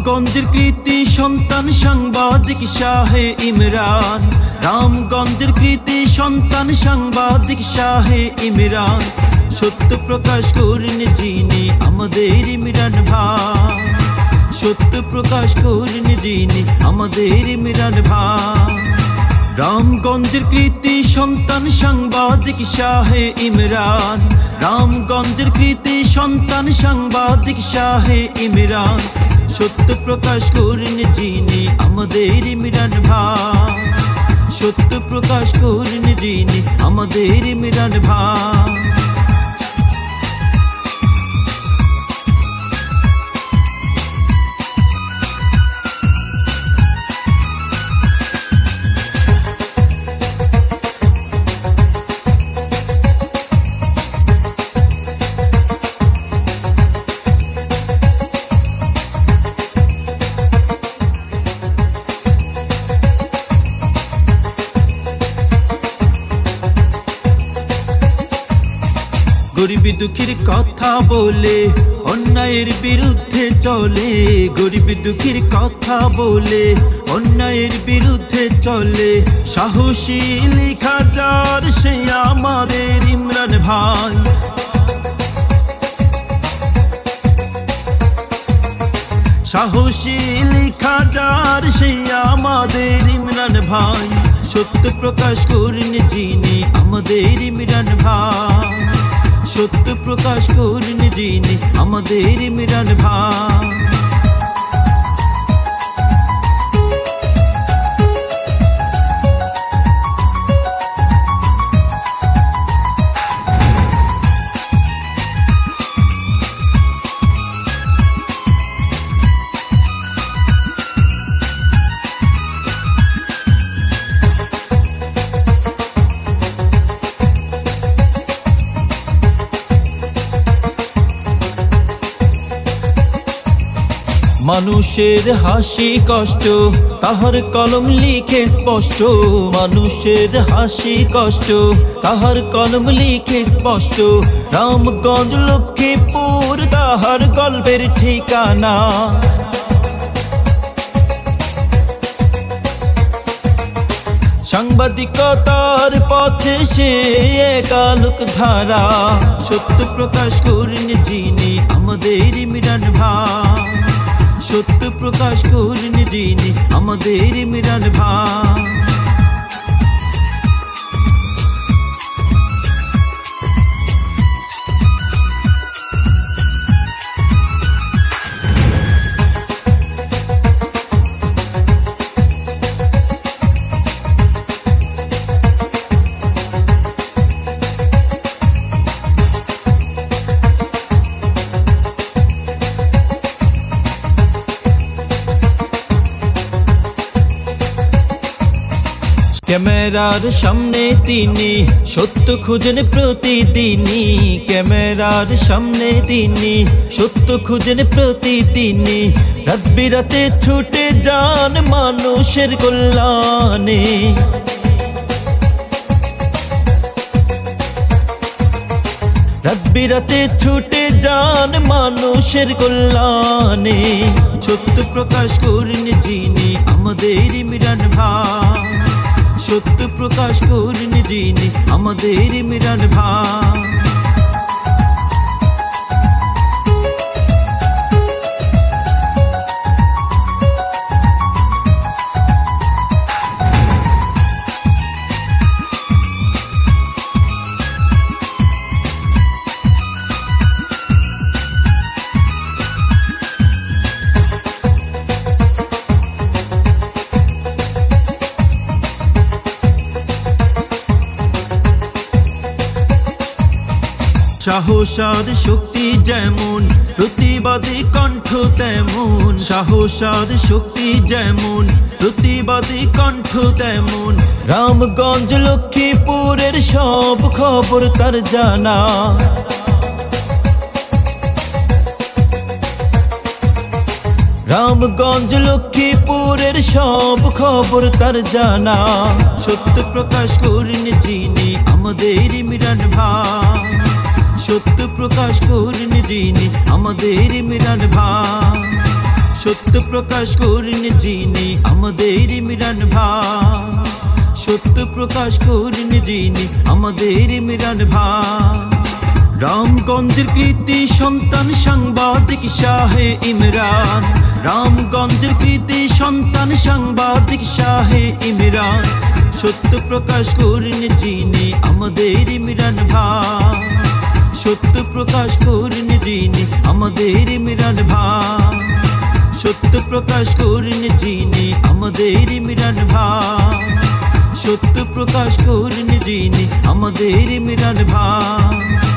রামগঞ্জের কৃতি সন্তান সাংবাদিক শাহে ইমরান, রামগঞ্জের কৃতি সন্তান সাংবাদিক শাহে ইমরান, সত্য প্রকাশ করেন যিনি আমাদের ইমরান ভাই, সত্য প্রকাশ করেন যিনি আমাদের ইমরান ভাই। রামগঞ্জের কৃতি সন্তান সাংবাদিক শাহে ইমরান, রামগঞ্জের কৃতি সন্তান সাংবাদিক শাহে ইমরান, সত্য প্রকাশ করেন যিনি আমাদের ইমরান ভাই, সত্য প্রকাশ করেন যিনি আমাদের ইমরান ভাই। গরিবী দুঃখীর কথা বলে অন্যায়ের বিরুদ্ধে চলে, গরিবী দুঃখীর কথা বলে অন্যায়ের বিরুদ্ধে চলে, সাহসী লেখা যার সে আমাদের ইমরান ভাই, সাহসী লেখা যার সে আমাদের ইমরান ভাই, সত্য প্রকাশ করেন যিনি আমাদের ইমরান ভাই, সত্য প্রকাশ করেন যিনি আমাদের ইমরান ভাই। মানুষের হাসি কষ্ট তাহার কলম লিখে স্পষ্ট, মানুষের হাসি কষ্ট তাহার কলম লিখে স্পষ্ট, রামগঞ্জ লক্ষ্মীপুর তাহার গল্পের ঠিকানা, সাংবাদিকতার পথে সে এক আলোক ধারা, সত্য প্রকাশ করেন যিনি আমাদের ইমরান ভাই, সত্য প্রকাশ করেন যিনি আমাদের ইমরান ভাই। ক্যামেরার সামনে তিনি সত্য খুঁজেন প্রতিদিনই, ক্যামেরার সামনে তিনি সত্য খুঁজেন প্রতিদিনই, রাত বিরাতে ছুটে যান মানুষের কল্যাণে, রাত বিরাতে ছুটে যান মানুষের কল্যাণে, সত্য প্রকাশ করেন যিনি আমাদের ইমরান ভাই, সত্য প্রকাশ করেন যিনি আমাদের ইমরান ভাই। সাহস আর শক্তি যেমন প্রতিবাদী কণ্ঠ তেমন, সাহস আর শক্তি যেমন প্রতিবাদী কণ্ঠ তেমন, রামগঞ্জ লক্ষ্মীপুরের সব খবর তার জানা, রামগঞ্জ লক্ষ্মীপুরের সব খবর তার জানা, সত্য প্রকাশ করেন যিনি আমাদের ইমরান ভাই, সত্য প্রকাশ করেন যিনি আমাদের ইমরান ভাই, সত্য প্রকাশ করেন যিনি আমাদের ইমরান ভাই, সত্য প্রকাশ করেন যিনি আমাদের ইমরান ভাই। রামগঞ্জের কৃতি সন্তান সাংবাদিক শাহে ইমরান, রামগঞ্জের কৃতি সন্তান সাংবাদিক শাহে ইমরান, সত্য প্রকাশ করেন যিনি আমাদের ইমরান ভাই, সত্য প্রকাশ করেন যিনি আমাদের ইমরান ভাই, সত্য প্রকাশ করেন যিনি আমাদের ইমরান ভাই, সত্য প্রকাশ করেন যিনি আমাদের ইমরান ভাই।